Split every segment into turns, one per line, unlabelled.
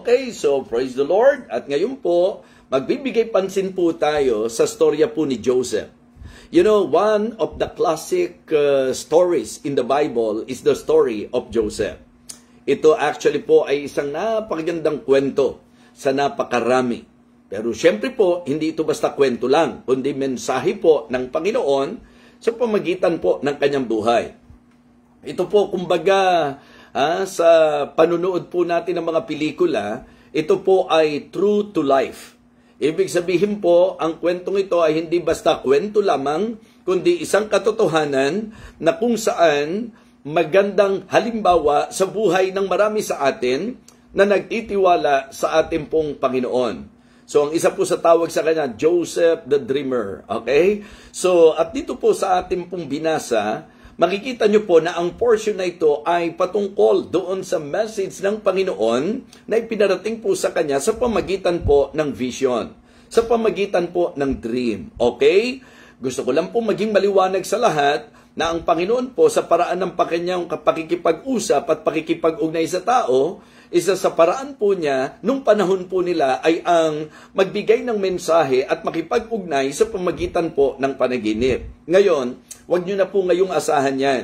Okay, so praise the Lord. At ngayon po, magbibigay pansin po tayo sa storya po ni Joseph. You know, one of the classic stories in the Bible is the story of Joseph. Ito actually po ay isang napakagandang kwento sa napakarami. Pero syempre po, hindi ito basta kwento lang, kundi mensahe po ng Panginoon sa pamagitan po ng kanyang buhay. Ito po, kumbaga, sa panunood po natin ng mga pelikula, ito po ay true to life. Ibig sabihin po, ang kwentong ito ay hindi basta kwento lamang, kundi isang katotohanan na kung saan magandang halimbawa sa buhay ng marami sa atin na nagtitiwala sa ating pong Panginoon. So, ang isa po sa tawag sa kanya, Joseph the Dreamer. Okay? So, at dito po sa ating pong binasa, makikita nyo po na ang portion na ito ay patungkol doon sa message ng Panginoon na ipinarating po sa kanya sa pamagitan po ng vision, sa pamagitan po ng dream. Okay? Gusto ko lang po maging maliwanag sa lahat na ang Panginoon po sa paraan ng kanyang pakikipag-usap at pakikipag-ugnay sa tao, isa sa paraan po niya, nung panahon po nila ay ang magbigay ng mensahe at makipag-ugnay sa pamagitan po ng panaginip. Ngayon, wag nyo na po ngayong asahan yan.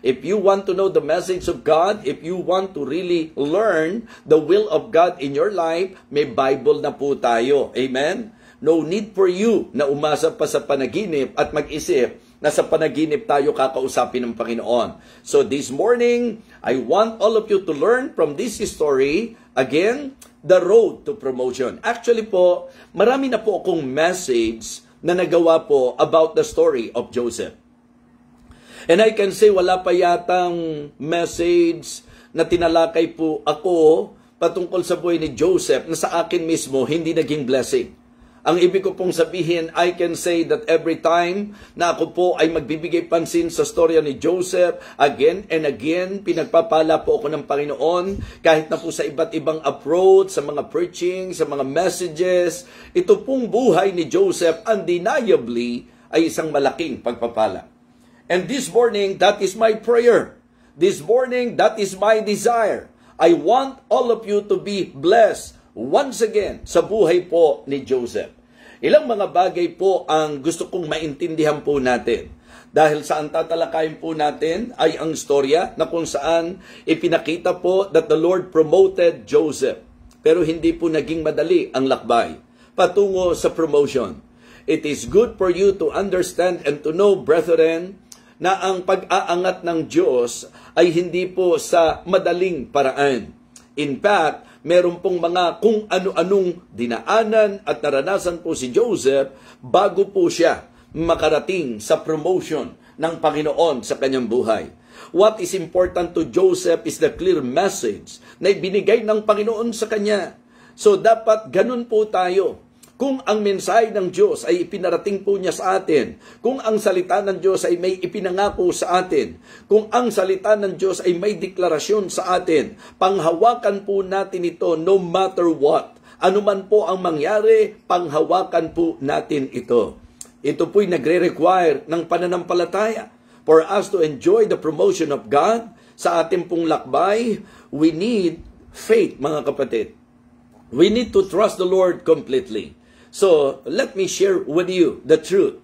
If you want to know the message of God, if you want to really learn the will of God in your life, may Bible na po tayo. Amen? No need for you na umasa pa sa panaginip at mag-isip na sa panaginip tayo kakausapin ng Panginoon. So this morning, I want all of you to learn from this story, again, the road to promotion. Actually po, marami na po akong message na nagawa po about the story of Joseph. And I can say wala pa yatang message na tinalakay po ako patungkol sa buhay ni Joseph na sa akin mismo hindi naging blessing. Ang ibig ko pong sabihin, I can say that every time na ako po ay magbibigay pansin sa storya ni Joseph, again and again, pinagpapala po ako ng Panginoon, kahit na po sa iba't ibang approach, sa mga preaching, sa mga messages, ito pong buhay ni Joseph, undeniably, ay isang malaking pagpapala. And this morning, that is my prayer. This morning, that is my desire. I want all of you to be blessed once again sa buhay po ni Joseph. Ilang mga bagay po ang gusto kong maintindihan po natin. Dahil saan tatalakayin po natin ay ang storya na kung saan ipinakita po that the Lord promoted Joseph. Pero hindi po naging madali ang lakbay patungo sa promotion. It is good for you to understand and to know, brethren, na ang pag-aangat ng Diyos ay hindi po sa madaling paraan. In fact, meron pong mga kung ano-anong dinaanan at naranasan po si Joseph bago po siya makarating sa promotion ng Panginoon sa kanyang buhay. What is important to Joseph is the clear message na ibinigay ng Panginoon sa kanya. So dapat ganun po tayo. Kung ang mensahe ng Diyos ay ipinarating po niya sa atin, kung ang salita ng Diyos ay may ipinangako sa atin, kung ang salita ng Diyos ay may deklarasyon sa atin, panghawakan po natin ito no matter what. Ano man po ang mangyari, panghawakan po natin ito. Ito po'y nagre-require ng pananampalataya. For us to enjoy the promotion of God sa ating pong lakbay, we need faith, mga kapatid. We need to trust the Lord completely. So, let me share with you the truth,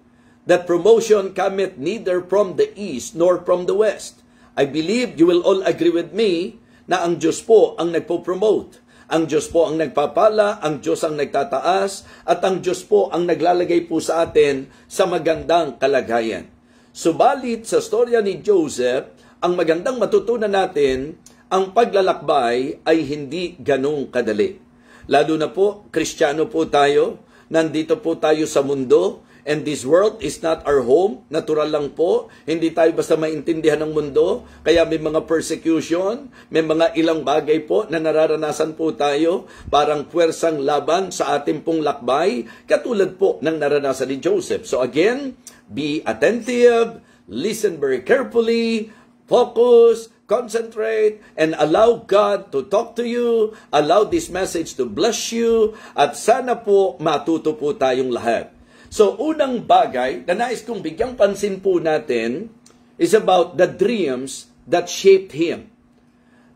that promotion cometh neither from the east nor from the west. I believe you will all agree with me na ang Diyos po ang nagpo-promote. Ang Diyos po ang nagpapala, ang Diyos ang nagtataas, at ang Diyos po ang naglalagay po sa atin sa magandang kalagayan. Subalit sa storya ni Joseph, ang magandang matutunan natin, ang paglalakbay ay hindi ganong kadali. Lalo na po, Kristiyano po tayo, nandito po tayo sa mundo, and this world is not our home. Natural lang po, hindi tayo basta maintindihan ng mundo, kaya may mga persecution, may mga ilang bagay po na nararanasan po tayo, parang puwersang laban sa ating pong lakbay, katulad po ng naranasan ni Joseph. So again, be attentive, listen very carefully, focus, concentrate, and allow God to talk to you, allow this message to bless you, at sana po matuto po tayong lahat. So, unang bagay na nais kong bigyang pansin po natin is about the dreams that shaped him.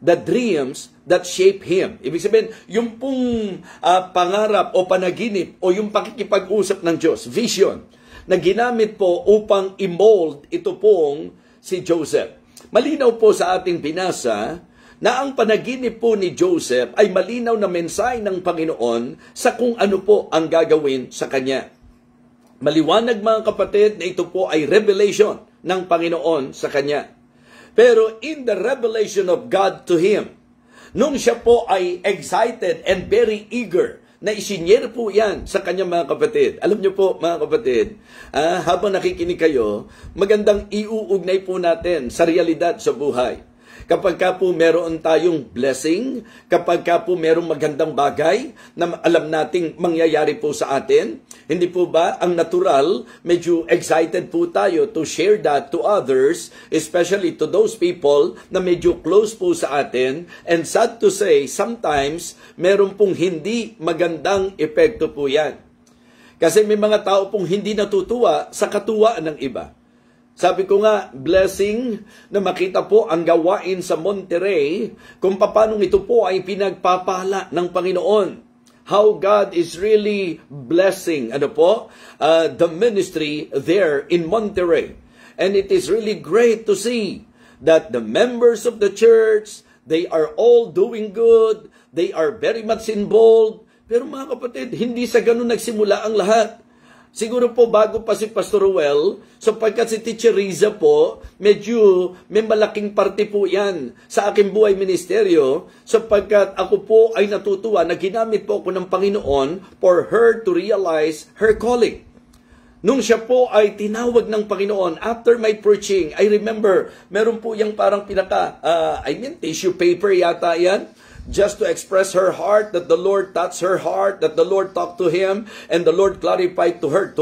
The dreams that shaped him. Ibig sabihin, yung pong pangarap o panaginip o yung pakikipag-usap ng Diyos, vision, na ginamit po upang i-mold ito pong si Joseph. Malinaw po sa ating binasa na ang panaginip po ni Joseph ay malinaw na mensahe ng Panginoon sa kung ano po ang gagawin sa kanya. Maliwanag mga kapatid na ito po ay revelation ng Panginoon sa kanya. Pero in the revelation of God to him, nung siya po ay excited and very eager na isinyer po yan sa kanyang mga kapatid. Alam niyo po mga kapatid, habang nakikinig kayo, magandang iuugnay po natin sa realidad sa buhay. Kapag ka po meron tayong blessing, kapag ka po merong magandang bagay na alam nating mangyayari po sa atin, hindi po ba ang natural, medyo excited po tayo to share that to others, especially to those people na medyo close po sa atin. And sad to say, sometimes meron pong hindi magandang epekto po yan. Kasi may mga tao pong hindi natutuwa sa katuwaan ng iba. Sabi ko nga, blessing na makita po ang gawain sa Monterrey kung paano ito po ay pinagpapala ng Panginoon. How God is really blessing the ministry there in Monterrey. And it is really great to see that the members of the church, they are all doing good, they are very much involved. Pero mga kapatid, hindi sa ganun nagsimula ang lahat. Siguro po bago pa si Pastor Ruel, sapagkat si Teacher Riza po, medyo may malaking parte po yan sa aking buhay ministeryo, sapagkat ako po ay natutuwa na ginamit po ako ng Panginoon for her to realize her calling. Nung siya po ay tinawag ng Panginoon, after my preaching, I remember, meron po yung parang tissue paper yata yan, just to express her heart, that the Lord touched her heart, that the Lord talked to him, and the Lord clarified to her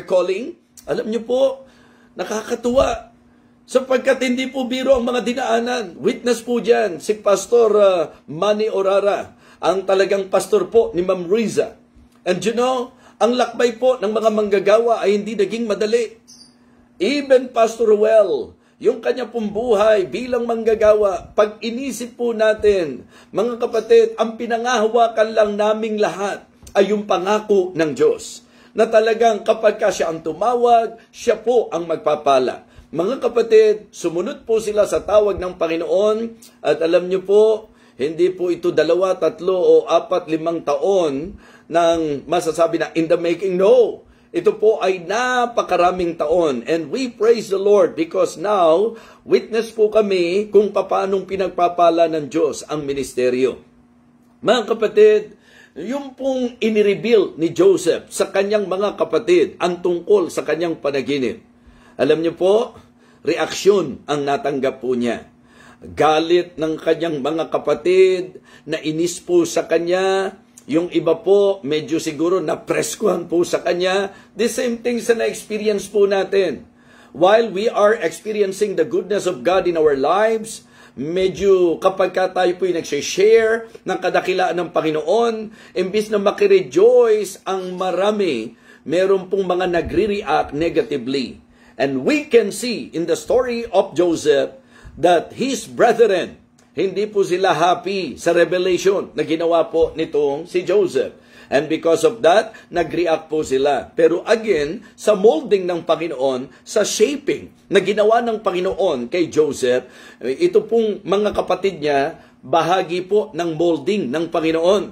calling. Alam niyo po, nakakatuwa. Sapagkat hindi po biro ang mga dinaanan. Witness po dyan, si Pastor Manny Orara, ang talagang pastor po ni Ma'am Riza. And you know, ang lakbay po ng mga manggagawa ay hindi naging madali. Even Pastor Ruel, yung kanya pong buhay bilang manggagawa, pag inisip po natin, mga kapatid, ang pinangahawakan lang naming lahat ay yung pangako ng Diyos. Na talagang kapag siya ang tumawag, siya po ang magpapala. Mga kapatid, sumunod po sila sa tawag ng Panginoon at alam niyo po, hindi po ito 2, 3 o 4, 5 taon ng masasabi na in the making. No! Ito po ay napakaraming taon. And we praise the Lord because now, witness po kami kung paanong pinagpapala ng Diyos ang ministeryo. Mga kapatid, yung pong inireveal ni Joseph sa kanyang mga kapatid ang tungkol sa kanyang panaginip. Alam niyo po, reaksyon ang natanggap po niya. Galit ng kanyang mga kapatid, nainis po sa kanya. Yung iba po, medyo siguro napreskuhan po sa kanya. The same things na na-experience po natin. While we are experiencing the goodness of God in our lives, medyo kapag tayo po yung nagsishare ng kadakilaan ng Panginoon, imbis na makirejoice ang marami, meron pong mga nagre-react negatively. And we can see in the story of Joseph that his brethren, hindi po sila happy sa revelation na ginawa po nitong si Joseph. And because of that, nag-react po sila. Pero again, sa molding ng Panginoon, sa shaping na ginawa ng Panginoon kay Joseph, ito pong mga kapatid niya, bahagi po ng molding ng Panginoon.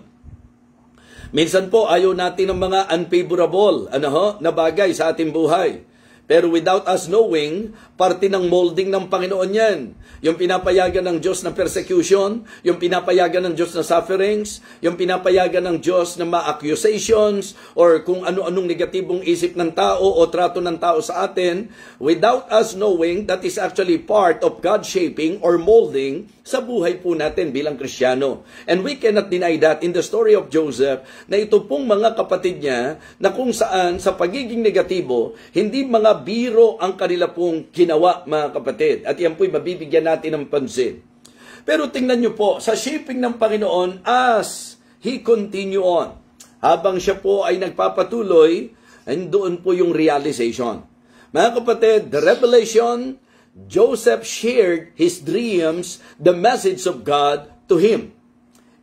Minsan po, ayaw natin ng mga unfavorable na bagay sa ating buhay. Pero without us knowing, parte ng molding ng Panginoon yan. Yung pinapayagan ng Diyos na persecution, yung pinapayagan ng Diyos na sufferings, yung pinapayagan ng Diyos na ma-accusations, or kung ano-anong negatibong isip ng tao o trato ng tao sa atin, without us knowing, that is actually part of God shaping or molding sa buhay po natin bilang Kristiyano. And we cannot deny that in the story of Joseph, na ito pong mga kapatid niya, na kung saan sa pagiging negatibo, hindi mga biro ang kanila pong ginawa, mga kapatid. At yan po'y mabibigyan natin ng pansin. Pero tingnan nyo po, sa shaping ng Panginoon as He continue on, habang siya po ay nagpapatuloy, and doon po yung realization. Mga kapatid, the revelation Joseph shared his dreams, the message of God to him.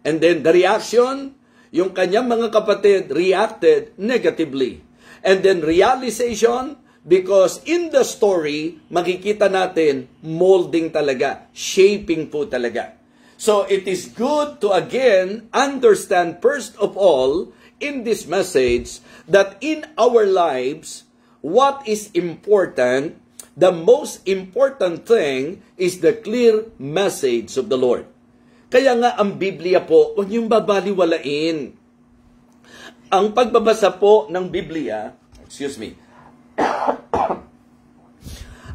And then the reaction, yung kanyang mga kapatid reacted negatively. And then realization, because in the story, makikita natin, molding talaga, shaping po talaga. So it is good to again understand first of all, in this message, that in our lives, what is important, the most important thing is the clear message of the Lord. Kaya nga ang Biblia po, huwag niyong babaliwalain. Ang pagbabasa po ng Biblia,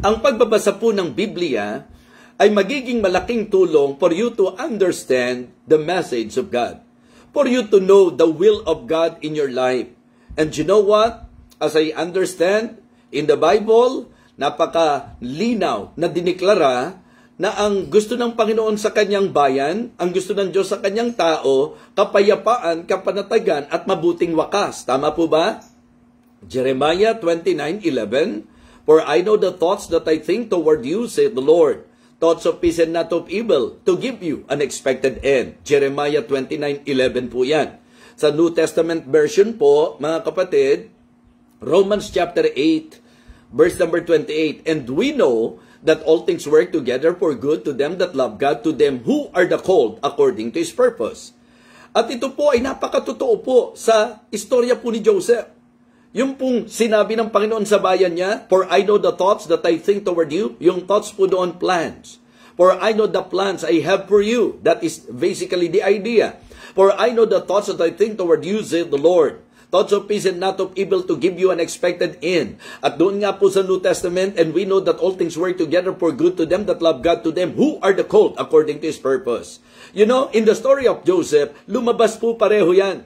ang pagbabasa po ng Biblia ay magiging malaking tulong for you to understand the message of God. For you to know the will of God in your life. And you know what? As I understand, in the Bible, napaka-linaw na diniklara na ang gusto ng Panginoon sa kanyang bayan, ang gusto ng Diyos sa kanyang tao, kapayapaan, kapanatagan, at mabuting wakas. Tama po ba? Jeremiah 29:11, For I know the thoughts that I think toward you, saith the Lord, thoughts of peace and not of evil, to give you an expected end. Jeremiah 29:11 po yan. Sa New Testament version po, mga kapatid, Romans chapter 8, verse number 28, And we know that all things work together for good to them that love God, to them who are the called according to His purpose. At ito po ay napakatotoo po sa istorya po ni Joseph. Yung pong sinabi ng Panginoon sa bayan niya, For I know the thoughts that I think toward you, yung thoughts po doon, plans. For I know the plans I have for you. That is basically the idea. For I know the thoughts that I think toward you, saith the Lord. Thoughts of peace and not of evil, to give you an expected end. At doon nga po sa New Testament, and we know that all things work together for good to them that love God, to them who are the called according to His purpose. You know, in the story of Joseph, lumabas po pareho yan.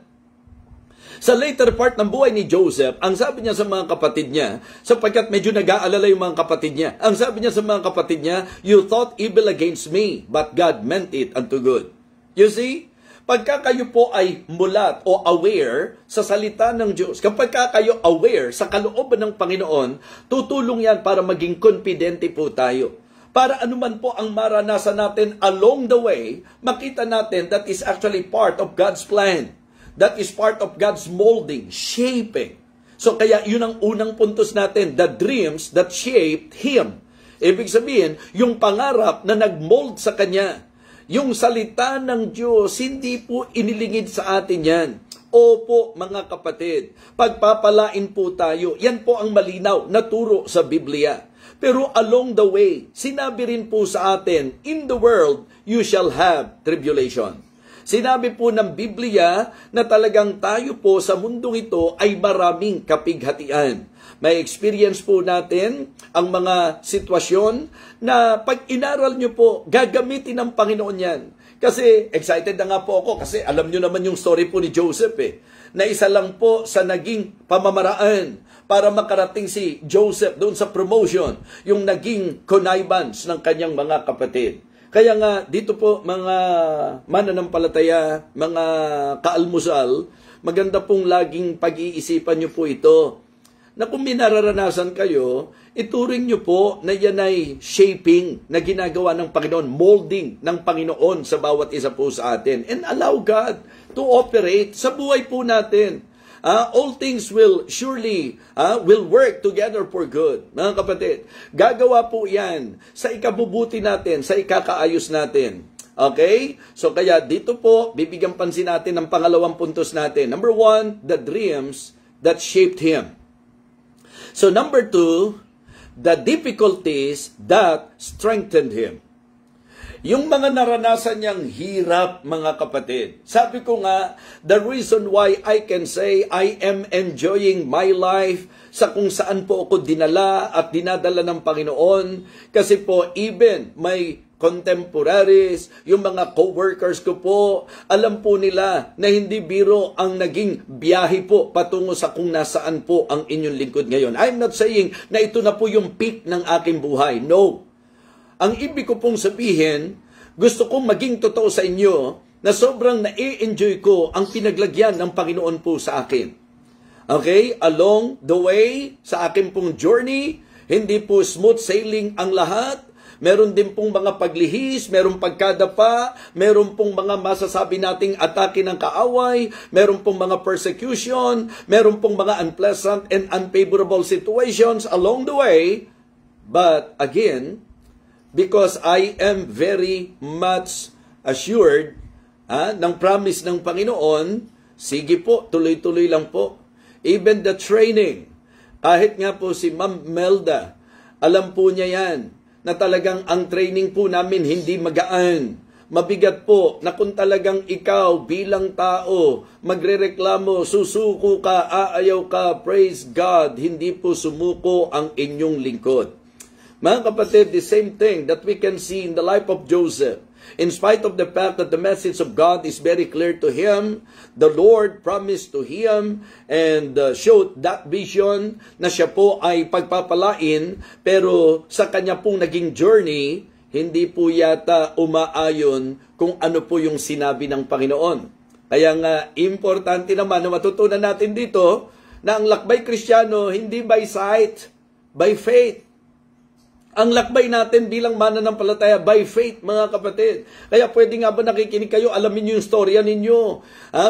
Sa later part ng buhay ni Joseph, ang sabi niya sa mga kapatid niya, sapagkat medyo nag-aalala yung mga kapatid niya, ang sabi niya sa mga kapatid niya, You thought evil against me, but God meant it unto good. You see? Pagka kayo po ay mulat o aware sa salita ng Diyos, kapag kayo aware sa kalooban ng Panginoon, tutulong yan para maging confidente po tayo. Para anuman po ang maranasan natin along the way, makita natin that is actually part of God's plan. That is part of God's molding, shaping. So kaya yun ang unang puntos natin, the dreams that shaped Him. Ibig sabihin, yung pangarap na nagmold sa Kanya. Yung salita ng Diyos, hindi po inilingid sa atin yan. Opo, mga kapatid, pagpapalain po tayo. Yan po ang malinaw na turo sa Biblia. Pero along the way, sinabi rin po sa atin, In the world, you shall have tribulation. Sinabi po ng Biblia na talagang tayo po sa mundong ito ay maraming kapighatian. May experience po natin ang mga sitwasyon na pag inaral nyo po, gagamitin ng Panginoon yan. Kasi excited na nga po ako kasi alam nyo naman yung story po ni Joseph na isa lang po sa naging pamamaraan para makarating si Joseph doon sa promotion, yung naging connivance ng kanyang mga kapatid. Kaya nga, dito po mga mananampalataya, mga kaalmusal, maganda pong laging pag-iisipan nyo po ito. Na kung minararanasan kayo, ituring nyo po na yan ay shaping na ginagawa ng Panginoon, molding ng Panginoon sa bawat isa po sa atin. And allow God to operate sa buhay po natin. All things will surely will work together for good. Mga kapatid, gagawa po yan sa ikabubuti natin, sa ikakaayos natin. Okay? So kaya dito po, bibigyan pansin natin ang pangalawang puntos natin. Number 1, the dreams that shaped him. So number 2, the difficulties that strengthened him. Yung mga naranasan niyang hirap, mga kapatid. Sabi ko nga, the reason why I can say I am enjoying my life sa kung saan po ako dinala at dinadala ng Panginoon. Kasi po, even may contemporaries, yung mga co-workers ko po, alam po nila na hindi biro ang naging biyahe po patungo sa kung nasaan po ang inyong lingkod ngayon. I'm not saying na ito na po yung peak ng aking buhay. No. Ang ibig ko pong sabihin, gusto kong maging totoo sa inyo na sobrang na-enjoy ko ang pinaglagyan ng Panginoon po sa akin. Okay? Along the way, sa akin pong journey, Hindi po smooth sailing ang lahat. Meron din pong mga paglihis, meron pagkadapa, meron pong mga masasabi nating atake ng kaaway, meron pong mga persecution, meron pong mga unpleasant and unfavorable situations along the way. But again, because I am very much assured ng promise ng Panginoon, sige po, tuloy-tuloy lang po. Even the training, kahit nga po si Ma'am Melda, alam po niya yan, na talagang ang training po namin hindi magaan. Mabigat po na kung talagang ikaw bilang tao, magrereklamo, susuko ka, aayaw ka, praise God, hindi po sumuko ang inyong lingkod. Mga kapatid, the same thing that we can see in the life of Joseph. In spite of the fact that the message of God is very clear to him, the Lord promised to him and showed that vision na siya po ay pagpapalain, pero sa kanya pong naging journey, hindi po yata umaayon kung ano po yung sinabi ng Panginoon. Kaya nga, importante naman na matutunan natin dito na ang lakbay Kristiyano hindi by sight, by faith. Ang lakbay natin bilang mananampalataya by faith, mga kapatid. Kaya pwede nga ba nakikinig kayo, alamin nyo yung storya ninyo.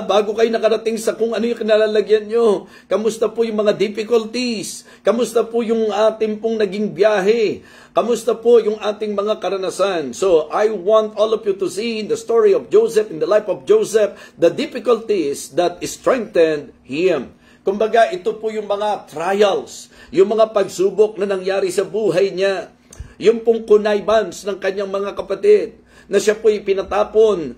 Bago kayo nakarating sa kung ano yung kinalalagyan nyo. Kamusta po yung mga difficulties? Kamusta po yung ating pong naging biyahe? Kamusta po yung ating mga karanasan? So, I want all of you to see in the story of Joseph, in the life of Joseph, the difficulties that strengthened him. Kumbaga, ito po yung mga trials, yung mga pagsubok na nangyari sa buhay niya, yung pong connivance ng kanyang mga kapatid, na siya po'y pinatapon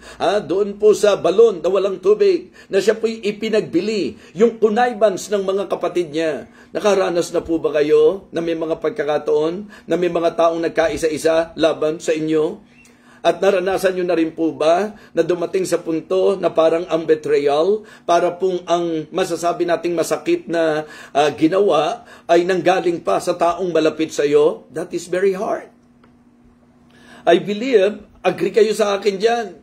doon po sa balon na walang tubig, na siya po'y ipinagbili, yung connivance ng mga kapatid niya. Nakaranas na po ba kayo na may mga pagkakataon, na may mga taong nagkaisa-isa laban sa inyo? At naranasan nyo na rin po ba na dumating sa punto na parang ang betrayal, para pong ang masasabi nating masakit na ginawa ay nanggaling pa sa taong malapit sa iyo? That is very hard. I believe, agree kayo sa akin dyan.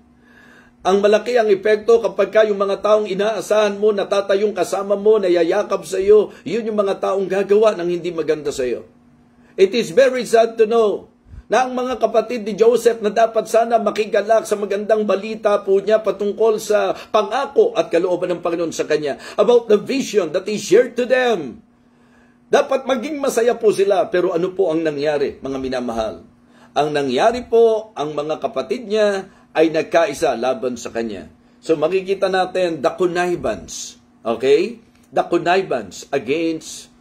Ang malaki ang epekto kapag yung mga taong inaasahan mo, natatayong kasama mo, nayayakap sa iyo, yun yung mga taong gagawa ng hindi maganda sa iyo. It is very sad to know na ang mga kapatid ni Joseph na dapat sana makigalak sa magandang balita po niya patungkol sa pangako at kalooban ng Panginoon sa kanya, about the vision that He shared to them. Dapat maging masaya po sila, pero ano po ang nangyari, mga minamahal? Ang nangyari po, ang mga kapatid niya ay nagkaisa laban sa kanya. So makikita natin the connivance, okay? The connivance against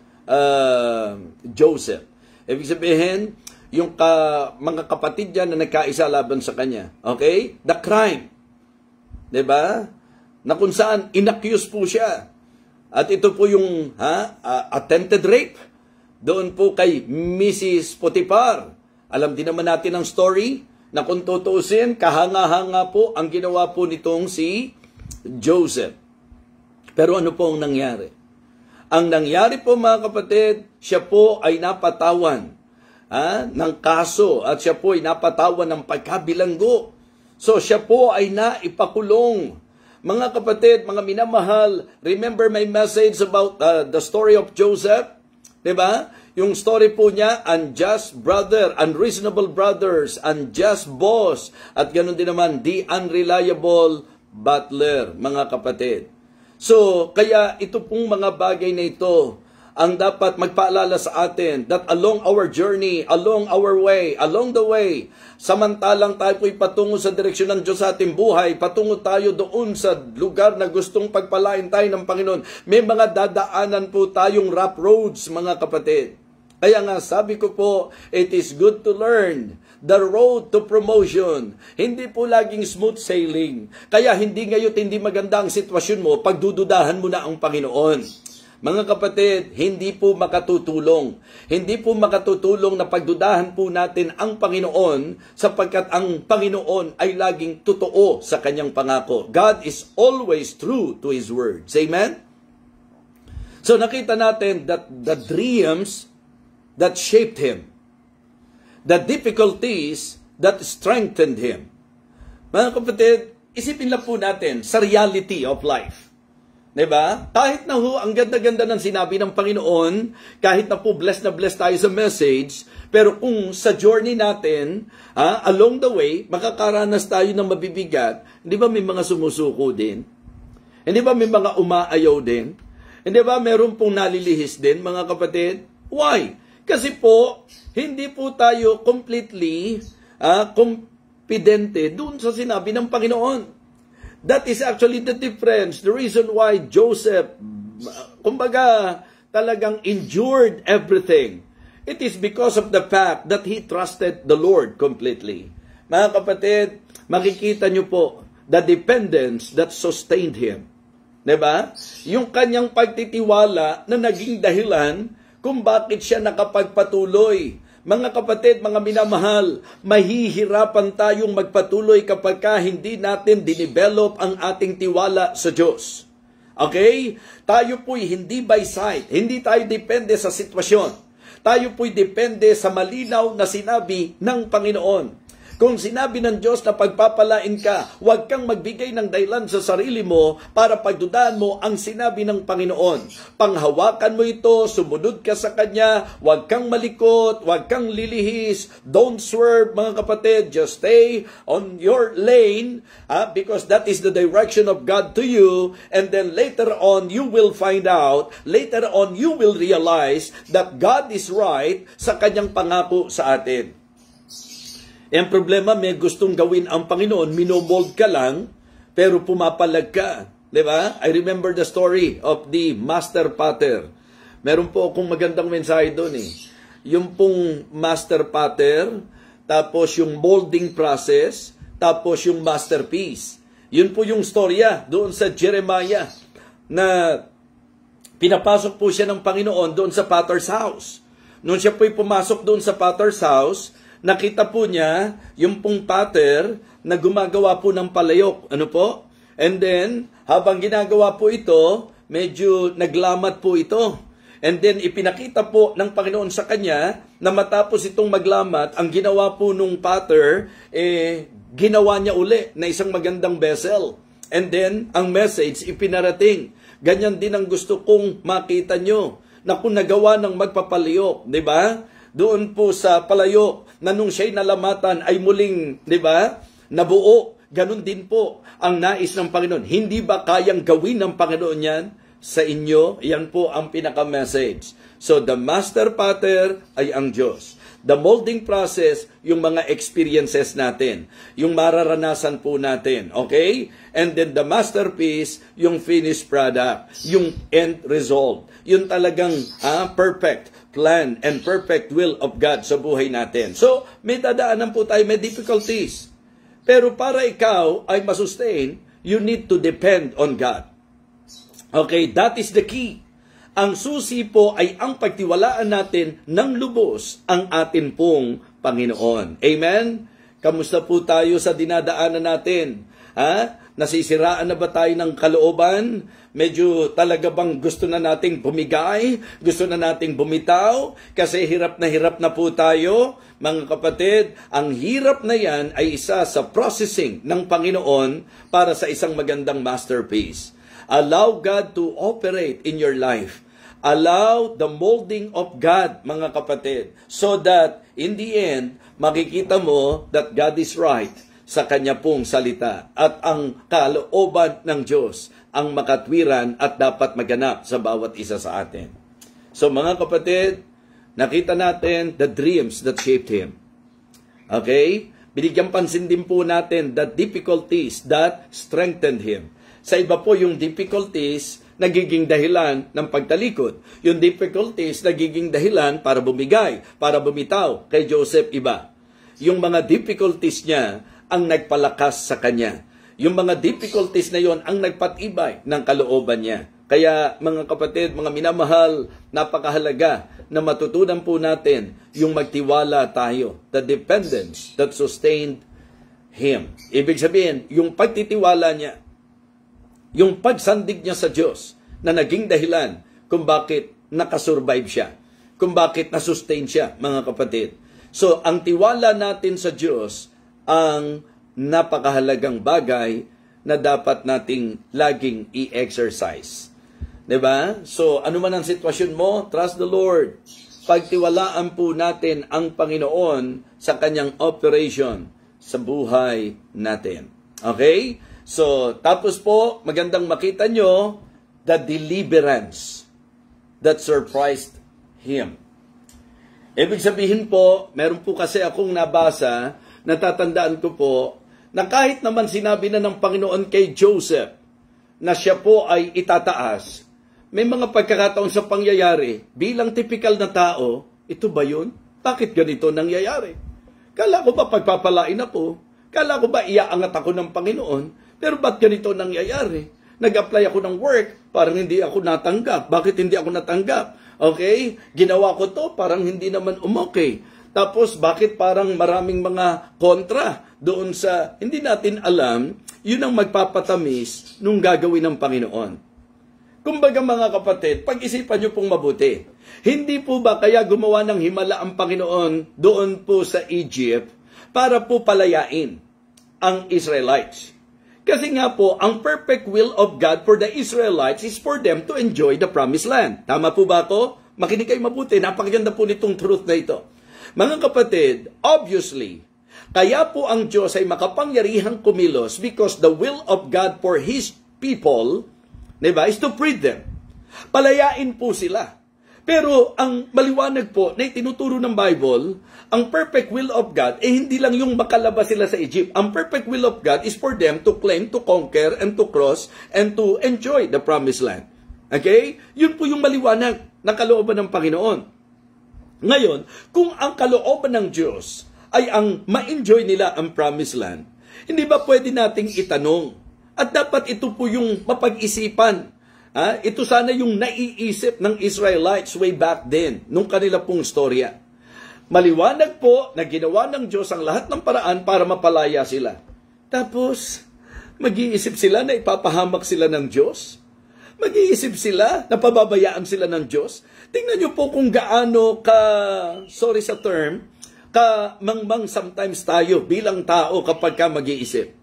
Joseph. Ibig sabihin, yung mga kapatid niya na nagkaisa laban sa kanya. Okay? The crime. Diba? Na kung saan inaccuse po siya. At ito po yung attempted rape. Doon po kay Mrs. Potiphar. Alam din naman natin ang story na kung tutuusin, kahanga-hanga po ang ginawa po nitong si Joseph. Pero ano po ang nangyari? Ang nangyari po, mga kapatid, siya po ay napatawan ng kaso at siya po ay napatawan ng pagkabilanggo. So siya po ay naipakulong. Mga kapatid, mga minamahal, remember my message about the story of Joseph? Diba? Yung story po niya, unjust brother, unreasonable brothers, unjust boss, at ganoon din naman, the unreliable butler, mga kapatid. So, kaya ito pong mga bagay na ito ang dapat magpaalala sa atin that along our journey, along our way, along the way, samantalang tayo po'y patungo sa direksyon ng Diyos sa ating buhay, patungo tayo doon sa lugar na gustong pagpalain tayo ng Panginoon, may mga dadaanan po tayong rough roads, mga kapatid. Kaya nga sabi ko po, it is good to learn the road to promotion. Hindi po laging smooth sailing. Kaya hindi ngayon hindi maganda ang sitwasyon mo, pagdududahan mo na ang Panginoon. Mga kapatid, hindi po makatutulong. Hindi po makatutulong na pagdudahan po natin ang Panginoon sapagkat ang Panginoon ay laging totoo sa kanyang pangako. God is always true to His words. Amen? So nakita natin that the dreams that shaped him, the difficulties that strengthened him. Mga kapatid, isipin lang po natin sa reality of life. Diba? Kahit na ang ganda-ganda ng sinabi ng Panginoon, kahit na po blessed na blessed tayo sa message, pero kung sa journey natin, along the way, makakaranas tayo ng mabibigat, hindi ba may mga sumusuko din? Hindi ba may mga umaayaw din? Hindi ba meron pong nalilihis din, mga kapatid? Why? Kasi po, hindi po tayo completely confidente dun sa sinabi ng Panginoon. That is actually the difference. The reason why Joseph, kumbaga, talagang endured everything. It is because of the fact that he trusted the Lord completely. Mga kapatid, makikita nyo po the dependence that sustained him. Diba? Yung kanyang pagtitiwala na naging dahilan kung bakit siya nakapagpatuloy. Mga kapatid, mga minamahal, mahihirapan tayong magpatuloy kapag hindi natin dinevelop ang ating tiwala sa Diyos. Okay? Tayo po'y hindi by sight. Hindi tayo depende sa sitwasyon. Tayo po'y depende sa malinaw na sinabi ng Panginoon. Kung sinabi ng Diyos na pagpapalain ka, huwag kang magbigay ng dahilan sa sarili mo para pagdudaan mo ang sinabi ng Panginoon. Panghawakan mo ito, sumunod ka sa Kanya, huwag kang malikot, huwag kang lilihis, don't swerve mga kapatid, just stay on your lane because that is the direction of God to you, and then later on you will find out, later on you will realize that God is right sa Kanyang pangako sa atin. Ang problema, may gustong gawin ang Panginoon, minomold ka lang, pero pumapalag ka. Diba? I remember the story of the master potter. Meron po akong magandang mensahe doon eh. Yung pong master potter, tapos yung molding process, tapos yung masterpiece. Yun po yung storya doon sa Jeremiah na pinapasok po siya ng Panginoon doon sa potter's house. Nung siya po'y pumasok doon sa potter's house, nakita po niya yung pong potter na gumagawa po ng palayok. Ano po? And then, habang ginagawa po ito, medyo naglamat po ito. And then, ipinakita po ng Panginoon sa kanya na matapos itong maglamat, ang ginawa po nung potter, ginawa niya uli na isang magandang vessel. And then, ang message, ipinarating. Ganyan din ang gusto kong makita nyo, na kung nagawa ng magpapalayok, di ba? Doon po sa palayok, na nung siya'y nalamatan ay muling, di ba, nabuo. Ganon din po ang nais ng Panginoon. Hindi ba kayang gawin ng Panginoon yan sa inyo? Yan po ang pinaka-message. So, the master potter ay ang Diyos. The molding process, yung mga experiences natin. Yung mararanasan po natin. Okay? And then the masterpiece, yung finished product. Yung end result. Yung talagang perfect plan and perfect will of God sa buhay natin. So, may dadaanan po tayo, may difficulties. Pero para ikaw ay masustain, you need to depend on God. Okay, that is the key. Ang susi po ay ang pagtiwalaan natin ng lubos ang atin pong Panginoon. Amen? Kamusta po tayo sa dinadaanan natin? Nasisiraan na ba tayo ng kalooban? Medyo talaga bang gusto na nating bumigay? Gusto na nating bumitaw? Kasi hirap na po tayo. Mga kapatid, ang hirap na yan ay isa sa processing ng Panginoon para sa isang magandang masterpiece. Allow God to operate in your life. Allow the molding of God, mga kapatid, so that in the end, makikita mo that God is right sa Kanya pong salita at ang kalooban ng Diyos ang makatwiran at dapat maganap sa bawat isa sa atin. So mga kapatid, nakita natin the dreams that shaped him. Okay? Binigyan pansin din po natin the difficulties that strengthened him. Sa iba po yung difficulties nagiging dahilan ng pagtalikod. Yung difficulties nagiging dahilan para bumigay, para bumitaw. Kay Joseph iba. Yung mga difficulties niya ang nagpalakas sa kanya. Yung mga difficulties na yon ang nagpatibay ng kalooban niya. Kaya mga kapatid, mga minamahal, napakahalaga na matutunan po natin yung magtiwala tayo. The dependence that sustained him. Ibig sabihin, yung pagtitiwala niya, yung pagsandig niya sa Diyos na naging dahilan kung bakit nakasurvive siya, kung bakit nasustain siya, mga kapatid. So, ang tiwala natin sa Diyos ang napakahalagang bagay na dapat nating laging i-exercise. 'Di ba? So, ano man ang sitwasyon mo, trust the Lord. Pagtiwalaan po natin ang Panginoon sa kanyang operation sa buhay natin. Okay? So, tapos po, magandang makita nyo, the deliverance that surprised him. Ibig sabihin po, meron po kasi akong nabasa, natatandaan ko po, na kahit naman sinabi na ng Panginoon kay Joseph na siya po ay itataas, may mga pagkakataon sa pangyayari, bilang typical na tao, ito ba yun? Bakit ganito nangyayari? Kala ko ba pagpapalain na po? Kala ko ba iaangat ako ng Panginoon? Pero ba't ganito nangyayari? Nag-apply ako ng work, parang hindi ako natanggap. Bakit hindi ako natanggap? Okay? Ginawa ko to, parang hindi naman umokay. Tapos, bakit parang maraming mga kontra doon sa hindi natin alam, yun ang magpapatamis nung gagawin ng Panginoon. Kumbaga mga kapatid, pag-isipan nyo pong mabuti. Hindi po ba kaya gumawa ng himala ang Panginoon doon po sa Egypt para po palayain ang Israelites? Kasi nga po, ang perfect will of God for the Israelites is for them to enjoy the promised land. Tama po ba ako? Makinig kayo mabuti. Napakaganda po nitong truth na ito. Mga kapatid, obviously, kaya po ang Diyos ay makapangyarihang kumilos because the will of God for His people, diba, is to free them. Palayain po sila. Pero ang maliwanag po na itinuturo ng Bible, ang perfect will of God, hindi lang yung makalabas sila sa Egypt. Ang perfect will of God is for them to claim, to conquer, and to cross, and to enjoy the promised land. Okay? Yun po yung maliwanag ng kalooban ng Panginoon. Ngayon, kung ang kalooban ng Diyos ay ang ma-enjoy nila ang promised land, hindi ba pwede nating itanong? At dapat ito po yung mapag-isipan. Ito sana yung naiisip ng Israelites way back then, nung kanila pong storya. Maliwanag po na ginawa ng Diyos ang lahat ng paraan para mapalaya sila. Tapos, mag-iisip sila na ipapahamak sila ng Diyos? Mag-iisip sila na pababayaan sila ng Diyos? Tingnan nyo po kung gaano sorry sa term, mangmang sometimes tayo bilang tao kapag ka mag-iisip.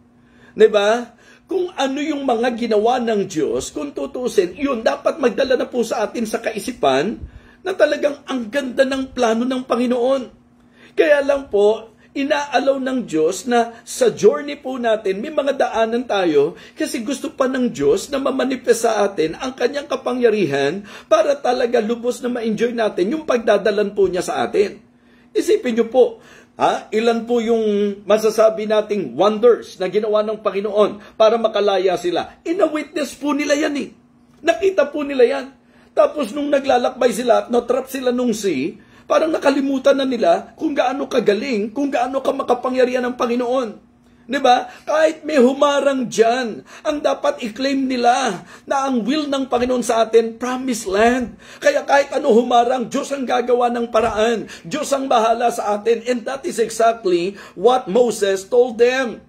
Diba? Kung ano yung mga ginawa ng Diyos, kung tutusin, yun dapat magdala na po sa atin sa kaisipan na talagang ang ganda ng plano ng Panginoon. Kaya lang po, inaalaw ng Diyos na sa journey po natin, may mga daanan tayo kasi gusto pa ng Diyos na mamanifest sa atin ang kanyang kapangyarihan para talaga lubos na ma-enjoy natin yung pagdadalan po niya sa atin. Isipin niyo po, ilan po yung masasabi nating wonders na ginawa ng Panginoon para makalaya sila. Ina-witness po nila yan eh. Nakita po nila yan. Tapos nung naglalakbay sila at natrap sila nung sea, parang nakalimutan na nila kung gaano kagaling, kung gaano ka makapangyarihan ng Panginoon. Diba? Kahit may humarang dyan, ang dapat i-claim nila na ang will ng Panginoon sa atin, promised land. Kaya kahit ano humarang, Diyos ang gagawa ng paraan. Diyos ang bahala sa atin. And that is exactly what Moses told them.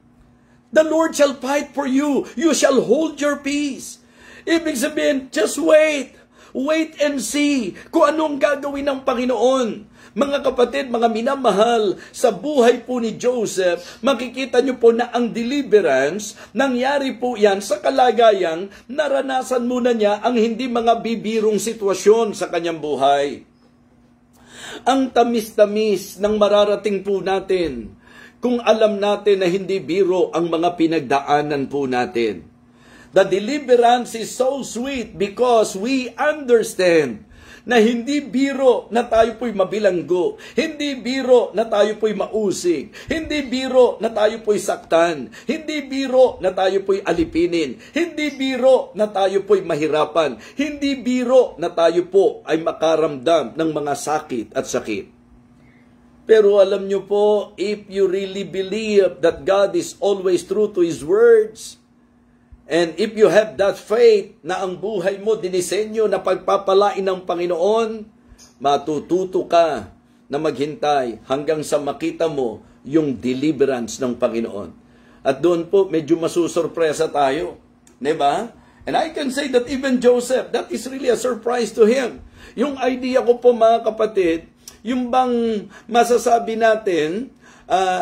The Lord shall fight for you. You shall hold your peace. Ibig sabihin, just wait. Wait and see kung anong gagawin ng Panginoon. Mga kapatid, mga minamahal, sa buhay po ni Joseph, makikita nyo po na ang deliverance, nangyari po yan sa kalagayang naranasan muna niya ang hindi mga bibirong sitwasyon sa kanyang buhay. Ang tamis-tamis ng mararating po natin, kung alam natin na hindi biro ang mga pinagdaanan po natin. The deliverance is so sweet because we understand na hindi biro na tayo po'y mabilanggo, hindi biro na tayo po'y mausig, hindi biro na tayo po'y saktan, hindi biro na tayo po'y alipinin, hindi biro na tayo po'y mahirapan, hindi biro na tayo po ay makaramdam ng mga sakit at sakit. Pero alam nyo po, if you really believe that God is always true to His words, and if you have that faith na ang buhay mo dinisenyo na pagpapalain ng Panginoon, matututo ka na maghintay hanggang sa makita mo yung deliverance ng Panginoon. At doon po, medyo masusurpresa tayo. Diba? And I can say that even Joseph, that is really a surprise to him. Yung idea ko po mga kapatid, yung bang masasabi natin,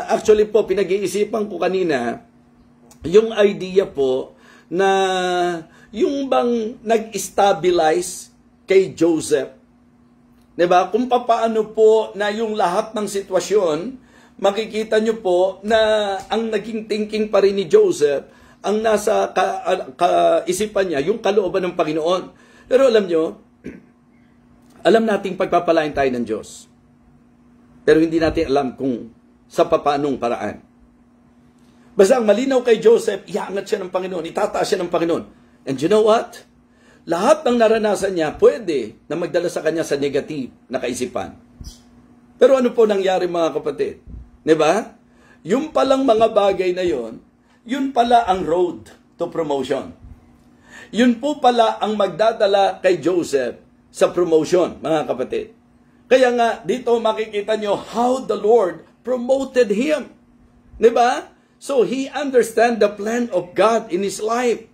actually po, pinag-iisipan ko kanina, yung idea po na yung bang nag-stabilize kay Joseph, 'di ba? Kung paano po na yung lahat ng sitwasyon, makikita nyo po na ang naging thinking pa rin ni Joseph, ang nasa kaisipan niya, yung kalooban ng Panginoon. Pero alam nyo, alam nating pagpapalain tayo ng Diyos. Pero hindi natin alam kung sa paanong paraan. Basta ang malinaw kay Joseph, iangat siya ng Panginoon, itataas siya ng Panginoon. And you know what? Lahat ng naranasan niya, pwede na magdala sa kanya sa negative na kaisipan. Pero ano po nangyari mga kapatid? Diba? Yung palang mga bagay na yon, yun pala ang road to promotion. Yun po pala ang magdadala kay Joseph sa promotion, mga kapatid. Kaya nga, dito makikita nyo how the Lord promoted him. Diba? So, he understand the plan of God in his life.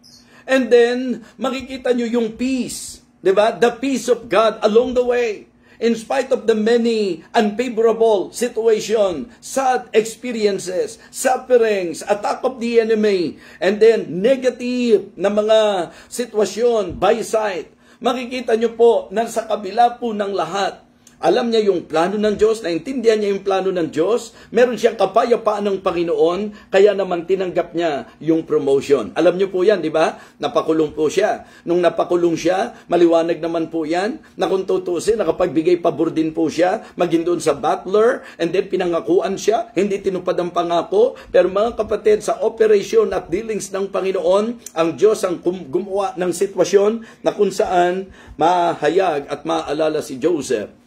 And then, makikita nyo yung peace. Diba? The peace of God along the way. In spite of the many unfavorable situation, sad experiences, sufferings, attack of the enemy, and then negative na mga sitwasyon by sight, makikita nyo po na sa kabila po ng lahat, alam niya yung plano ng Diyos, naintindihan niya yung plano ng Diyos, meron siyang kapayapaan ng Panginoon, kaya naman tinanggap niya yung promotion. Alam niyo po yan, di ba? Napakulong po siya. Nung napakulong siya, maliwanag naman po yan, na kung tutusin, nakapagbigay pabor din po siya, maging doon sa butler, and then pinangakuan siya, hindi tinupad ang pangako, pero mga kapatid, sa operation at dealings ng Panginoon, ang Diyos ang gumawa ng sitwasyon na kung saan mahayag at maalala si Joseph,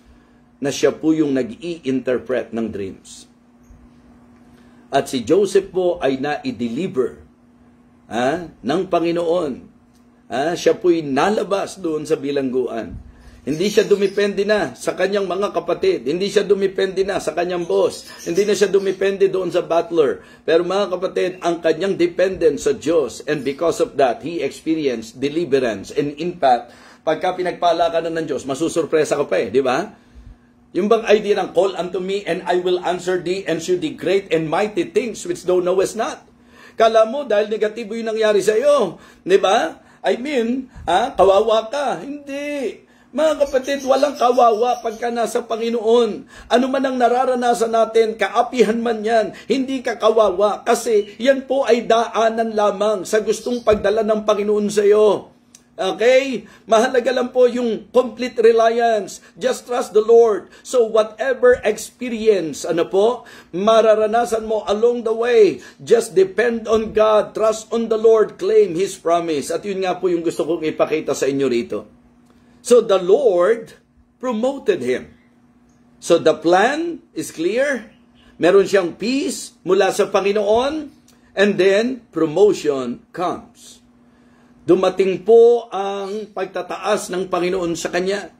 na siya po yung nag-i-interpret ng dreams. At si Joseph po ay na-i-deliver ng Panginoon. Siya po'y nalabas doon sa bilangguan. Hindi siya dumipende na sa kanyang mga kapatid. Hindi siya dumipende na sa kanyang boss. Hindi na siya dumipende doon sa butler. Pero mga kapatid, ang kanyang dependence sa Diyos. And because of that, he experienced deliverance. And in fact, pagka pinagpala ka na ng Diyos, masusurpresa ka pa di ba? Yung bang idea ng call unto me and I will answer thee and show thee great and mighty things which thou knowest not. Kala mo dahil negatibo yung nangyari sa iyo, di ba? I mean, kawawa ka. Hindi. Mga kapatid, walang kawawa pagka nasa Panginoon. Ano man ang nararanasan natin, kaapihan man yan, hindi ka kawawa. Kasi yan po ay daanan lamang sa gustong pagdala ng Panginoon sa iyo. Okay? Mahalaga lang po yung complete reliance. Just trust the Lord. So whatever experience, mararanasan mo along the way, just depend on God, trust on the Lord, claim His promise. At yun nga po yung gusto kong ipakita sa inyo rito. So the Lord promoted him. So the plan is clear. Meron siyang peace mula sa Panginoon, and then promotion comes. Dumating po ang pagtataas ng Panginoon sa kanya.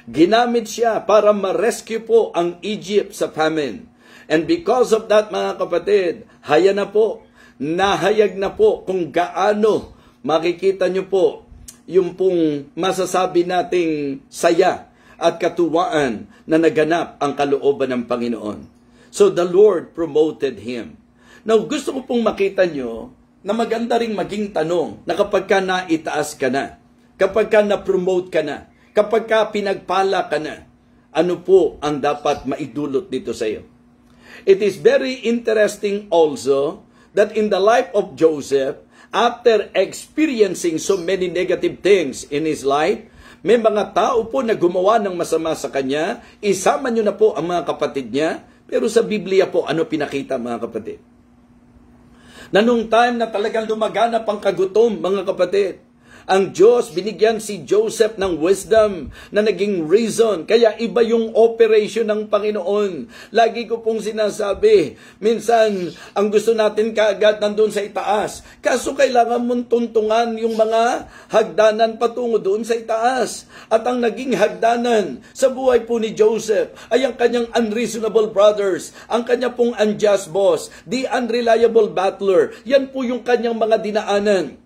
Ginamit siya para ma-rescue po ang Egypt sa famine. And because of that, mga kapatid, nahayag na po kung gaano makikita nyo po yung pong masasabi nating saya at katuwaan na naganap ang kalooban ng Panginoon. So the Lord promoted him. Now, gusto ko pong makita nyo na maganda ring maging tanong na kapag ka naitaas ka na, kapag ka na-promote ka na, kapag ka pinagpala ka na, ano po ang dapat maidulot dito sa iyo? It is very interesting also that in the life of Joseph, after experiencing so many negative things in his life, may mga tao po na gumawa ng masama sa kanya, isama nyo na po ang mga kapatid niya, pero sa Biblia po, ano pinakita mga kapatid? Na nung time na talagang lumaganap ang kagutom, mga kapatid, ang Diyos binigyan si Joseph ng wisdom na naging reason. Kaya iba yung operation ng Panginoon. Lagi ko pong sinasabi, minsan ang gusto natin kaagad nandun sa itaas. Kaso kailangan mong tuntungan yung mga hagdanan patungo doon sa itaas. At ang naging hagdanan sa buhay po ni Joseph ay ang kanyang unreasonable brothers, ang kanya pong unjust boss, the unreliable butler. Yan po yung kanyang mga dinaanan.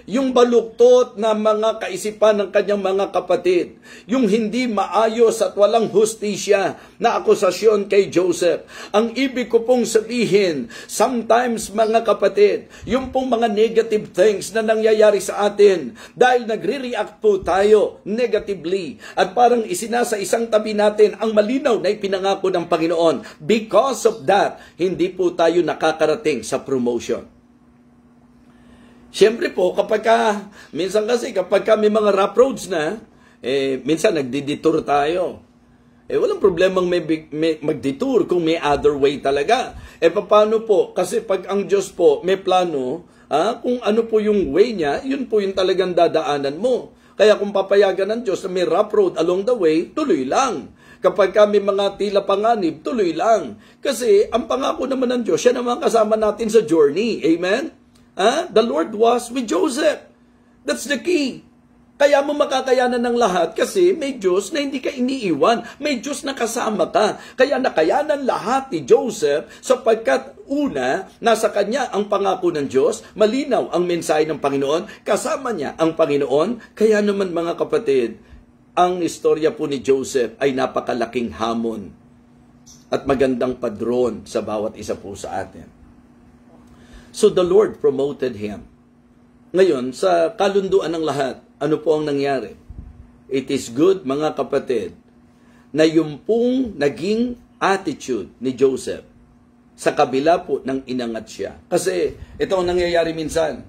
yung baluktot na mga kaisipan ng kanyang mga kapatid, yung hindi maayos at walang hustisya na akusasyon kay Joseph. Ang ibig ko pong sabihin, sometimes mga kapatid, yung pong mga negative things na nangyayari sa atin, dahil nagre-react po tayo negatively, at parang isinasa isang tabi natin ang malinaw na ipinangako ng Panginoon. Because of that, hindi po tayo nakakarating sa promotion. Siyempre po, minsan kapag may mga rough roads na, minsan nagdi-detour tayo. Walang problemang may mag-detour kung may other way talaga. Paano po? Kasi pag ang Diyos po may plano, kung ano po yung way niya, yun po yung talagang dadaanan mo. Kaya kung papayagan ng Diyos na may rough road along the way, tuloy lang. Kapag may mga tila panganib, tuloy lang. Kasi ang pangako naman ng Diyos, siya naman kasama natin sa journey. Amen? The Lord was with Joseph. That's the key. Kaya mo makakayanan ng lahat kasi may Diyos na hindi ka iniiwan. May Diyos na kasama ka. Kaya nakayanan lahat ni Joseph sapagkat una, nasa kanya ang pangako ng Diyos, malinaw ang mensahe ng Panginoon, kasama niya ang Panginoon. Kaya naman mga kapatid, ang istorya po ni Joseph ay napakalaking hamon at magandang padron sa bawat isa po sa atin. So the Lord promoted him. Ngayon, sa kalunduan ng lahat, ano po ang nangyari? It is good, mga kapatid, na yung pong naging attitude ni Joseph sa kabila po ng inangat siya. Kasi ito ang nangyayari minsan.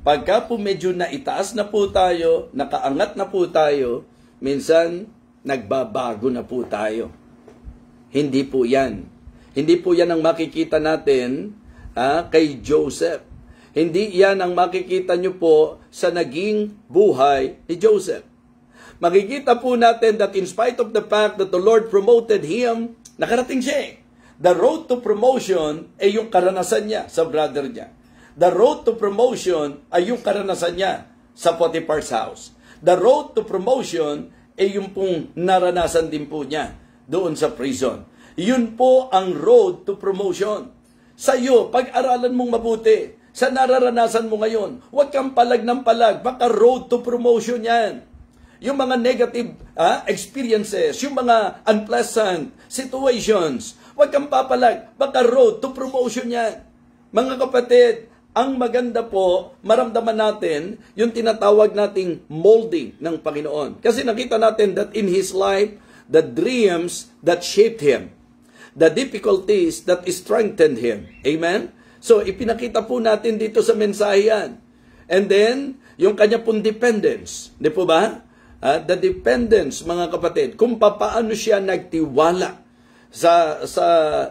Pagka po medyo naitaas na po tayo, nakaangat na po tayo, minsan nagbabago na po tayo. Hindi po yan. Hindi po yan ang makikita natin kay Joseph. Hindi yan ang makikita nyo po sa naging buhay ni Joseph. Makikita po natin that in spite of the fact that the Lord promoted him, nakarating siya. The road to promotion ay yung karanasan niya sa brother niya. The road to promotion ay yung karanasan niya sa Potiphar's house. The road to promotion ay yung pong naranasan din po niya doon sa prison. Yun po ang road to promotion. Sa iyo, pag-aralan mong mabuti, sa nararanasan mo ngayon, huwag kang palag ng palag, baka road to promotion yan. Yung mga negative experiences, yung mga unpleasant situations, huwag kang papalag, baka road to promotion yan. Mga kapatid, ang maganda po, maramdaman natin yung tinatawag nating molding ng Panginoon. Kasi nakita natin that in His life, the dreams that shaped Him, the difficulties that strengthened him. Amen? So, ipinakita po natin dito sa mensahe yan. And then, yung kanya pong dependence. Di po ba? The dependence, mga kapatid, kung paano siya nagtiwala sa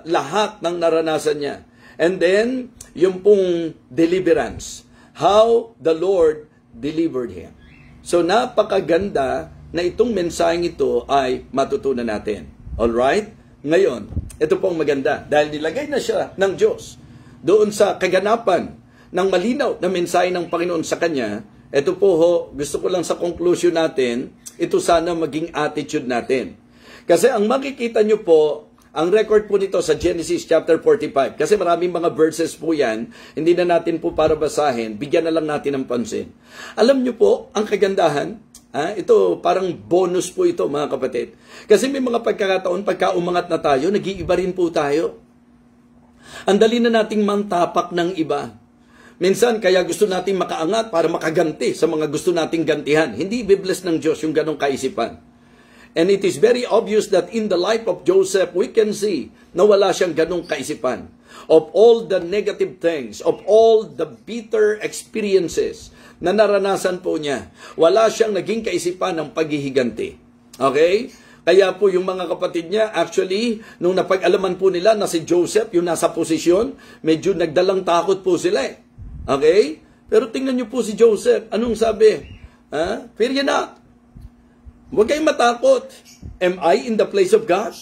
lahat ng naranasan niya. And then, yung pong deliverance. How the Lord delivered him. So, napakaganda na itong mensaheng ito ay matutunan natin. Alright? Ngayon, ito pong maganda. Dahil nilagay na siya ng Diyos doon sa kaganapan ng malinaw na mensahe ng Panginoon sa kanya, ito po gusto ko lang sa conclusion natin, ito sana maging attitude natin. Kasi ang makikita nyo po, ang record po nito sa Genesis chapter 45, kasi maraming mga verses po yan, hindi na natin po para basahin, bigyan na lang natin ng pansin. Alam nyo po, ang kagandahan, ito parang bonus po ito mga kapatid. Kasi may mga pagkakataon, pagka umangat na tayo, nag-iiba rin po tayo. Ang dali na nating mantapak ng iba. Minsan, kaya gusto nating makaangat para makaganti sa mga gusto nating gantihan. Hindi i-bless ng Diyos yung ganong kaisipan. And it is very obvious that in the life of Joseph, we can see na wala siyang ganong kaisipan. Of all the negative things, of all the bitter experiences na naranasan po niya, wala siyang naging kaisipan ng paghihiganti. Okay? Kaya po yung mga kapatid niya, actually, nung napag-alaman po nila na si Joseph, yung nasa posisyon, medyo nagdalang takot po sila eh. Okay? Pero tingnan niyo po si Joseph, anong sabi? Fear ye not. Huwag kayong matakot. Am I in the place of God?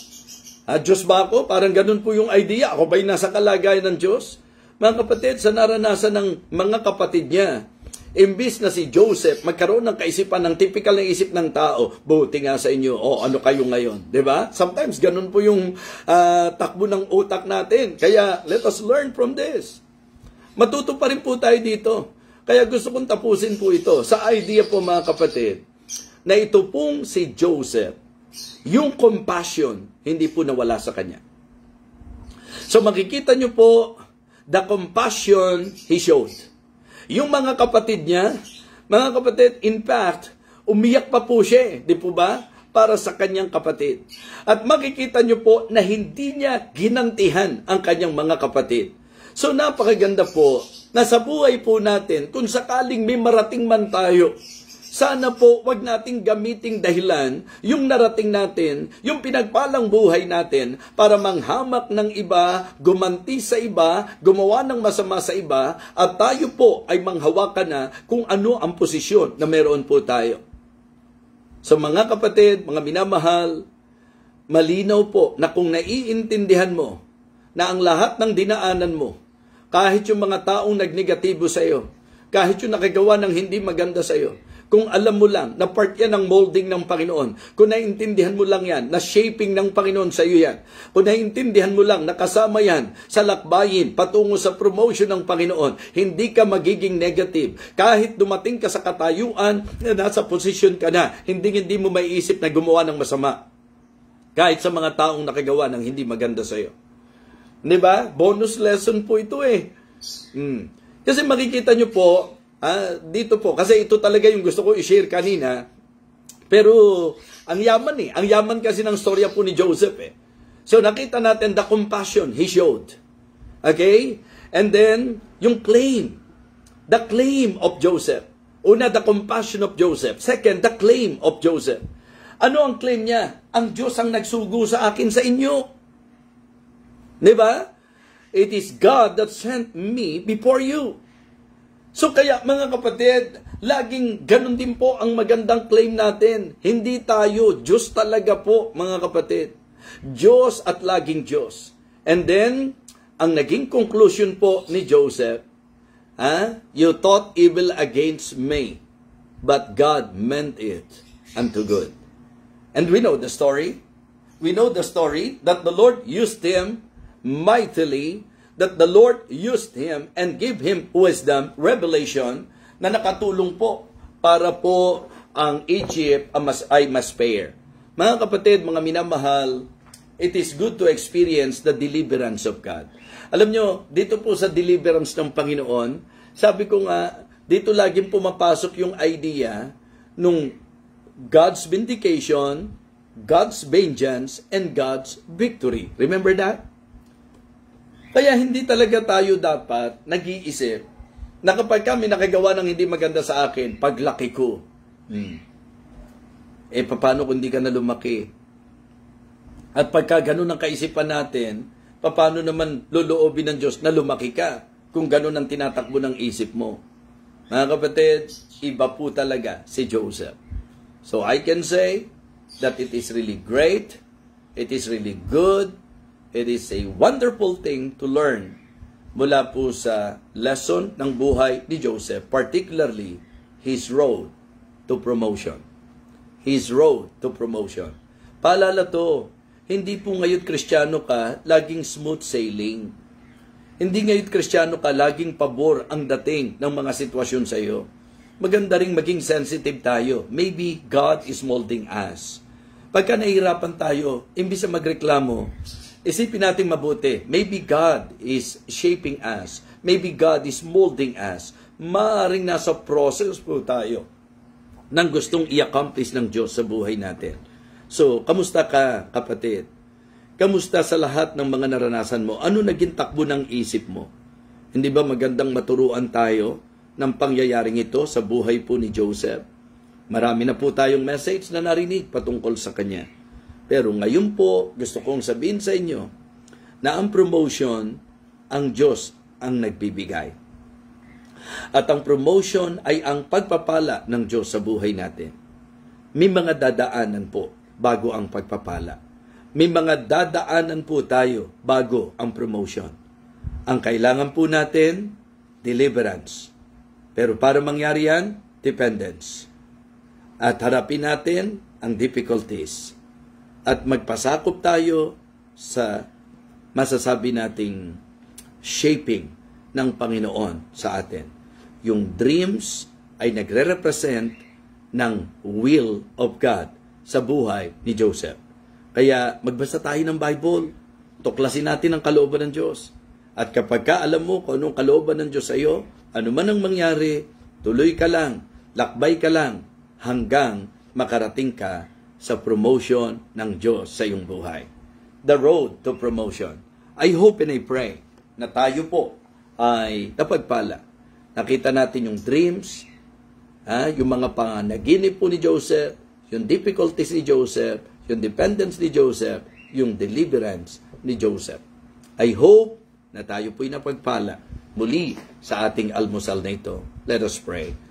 Diyos ba ako? Parang ganun po yung idea. Ako ba'y nasa kalagayan ng Diyos? Mga kapatid, sa naranasan ng mga kapatid niya, imbis na si Joseph magkaroon ng kaisipan ng typical na isip ng tao, buti nga sa inyo, ano kayo ngayon? Diba? Sometimes ganun po yung takbo ng utak natin. Kaya let us learn from this. Matuto pa rin po tayo dito. Kaya gusto kong tapusin po ito sa idea po mga kapatid, na ito pong si Joseph, yung compassion, hindi po nawala sa kanya. So makikita nyo po, the compassion he showed. Yung mga kapatid niya, mga kapatid, in fact, umiyak pa po siya, di po ba? Para sa kanyang kapatid. At makikita nyo po na hindi niya ginantihan ang kanyang mga kapatid. So napakaganda po na sa buhay po natin, kung sakaling may marating man tayo, sana po wag nating gamiting dahilan yung narating natin, yung pinagpalang buhay natin para manghamak ng iba, gumanti sa iba, gumawa ng masama sa iba, at tayo po ay manghawakan na kung ano ang posisyon na meron po tayo. So mga kapatid, mga minamahal, malinaw po na kung naiintindihan mo na ang lahat ng dinaanan mo, kahit yung mga taong nagnegatibo sa iyo, kahit yung nakagawa ng hindi maganda sa iyo, kung alam mo lang na part yan ng molding ng Panginoon, kung naiintindihan mo lang yan, na shaping ng Panginoon sa iyo yan, kung naiintindihan mo lang na kasama yan sa lakbayin patungo sa promotion ng Panginoon, hindi ka magiging negative. Kahit dumating ka sa katayuan na nasa posisyon ka na, hindi mo maiisip na gumawa ng masama. Kahit sa mga taong nakagawa ng hindi maganda sa iyo. Diba? Bonus lesson po ito eh. Kasi makikita nyo po, dito po, kasi ito talaga yung gusto ko i-share kanina, pero ang yaman eh. Ang yaman kasi ng storya po ni Joseph eh. So nakita natin the compassion he showed. Okay? And then, yung claim. The claim of Joseph. Una, the compassion of Joseph. Second, the claim of Joseph. Ano ang claim niya? Ang Diyos ang nagsugo sa akin sa inyo. Diba? It is God that sent me before you. So kaya mga kapatid, laging ganun din po ang magandang claim natin. Hindi tayo, Diyos talaga po mga kapatid. Diyos at laging Diyos. And then, ang naging conclusion po ni Joseph, you thought evil against me, but God meant it unto good. And we know the story. We know the story that the Lord used him mightily, that the Lord used him and gave him wisdom, revelation, na nakatulong po para po ang Egypt ay mas fair. Mga kapatid, mga minamahal, it is good to experience the deliverance of God. Alam nyo, dito po sa deliverance ng Panginoon, sabi ko nga, dito laging pumapasok yung idea nung God's vindication, God's vengeance, and God's victory. Remember that? Kaya hindi talaga tayo dapat nag-iisip na kapag kami nakagawa ng hindi maganda sa akin, paglaki ko, paano kung hindi ka na lumaki? At pagka ganun ang kaisipan natin, paano naman loloobin ng Diyos na lumaki ka kung ganun ang tinatakbo ng isip mo? Mga kapatid, iba po talaga si Joseph. So I can say that it is really great, it is really good, it is a wonderful thing to learn mula po sa lesson ng buhay ni Joseph, particularly his road to promotion. His road to promotion. Paalala to, hindi po ngayon Kristiyano ka, laging smooth sailing. Hindi ngayon Kristiyano ka, laging pabor ang dating ng mga sitwasyon sa iyo. Maganda ring maging sensitive tayo. Maybe God is molding us. Pagka nahihirapan tayo, imbis na magreklamo, isipin natin mabuti, maybe God is shaping us. Maybe God is molding us. Maaaring nasa process po tayo ng gustong i-accomplish ng Diyos sa buhay natin. So, kamusta ka, kapatid? Kamusta sa lahat ng mga naranasan mo? Ano naging takbo ng isip mo? Hindi ba magandang maturuan tayo ng pangyayaring ito sa buhay po ni Joseph? Marami na po tayong message na narinig patungkol sa kanya. Pero ngayon po, gusto kong sabihin sa inyo na ang promotion, ang Diyos ang nagbibigay. At ang promotion ay ang pagpapala ng Diyos sa buhay natin. May mga dadaanan po bago ang pagpapala. May mga dadaanan po tayo bago ang promotion. Ang kailangan po natin, deliverance. Pero para mangyari yan, dependence. At harapin natin ang difficulties. At magpasakop tayo sa masasabi nating shaping ng Panginoon sa atin. yung dreams ay nagre-represent ng will of God sa buhay ni Joseph. Kaya magbasa tayo ng Bible, tuklasin natin ang kalooban ng Diyos. At kapag ka alam mo kung anong kalooban ng Diyos sa iyo, ano man ang mangyari, tuloy ka lang, lakbay ka lang, hanggang makarating ka sa promotion ng Diyos sa iyong buhay. The road to promotion. I hope and I pray na tayo po ay napagpala. Nakita natin yung dreams, yung mga panganaginip po ni Joseph, yung difficulties ni Joseph, yung dependence ni Joseph, yung deliverance ni Joseph. I hope na tayo po'y napagpala muli sa ating almusal na ito. Let us pray.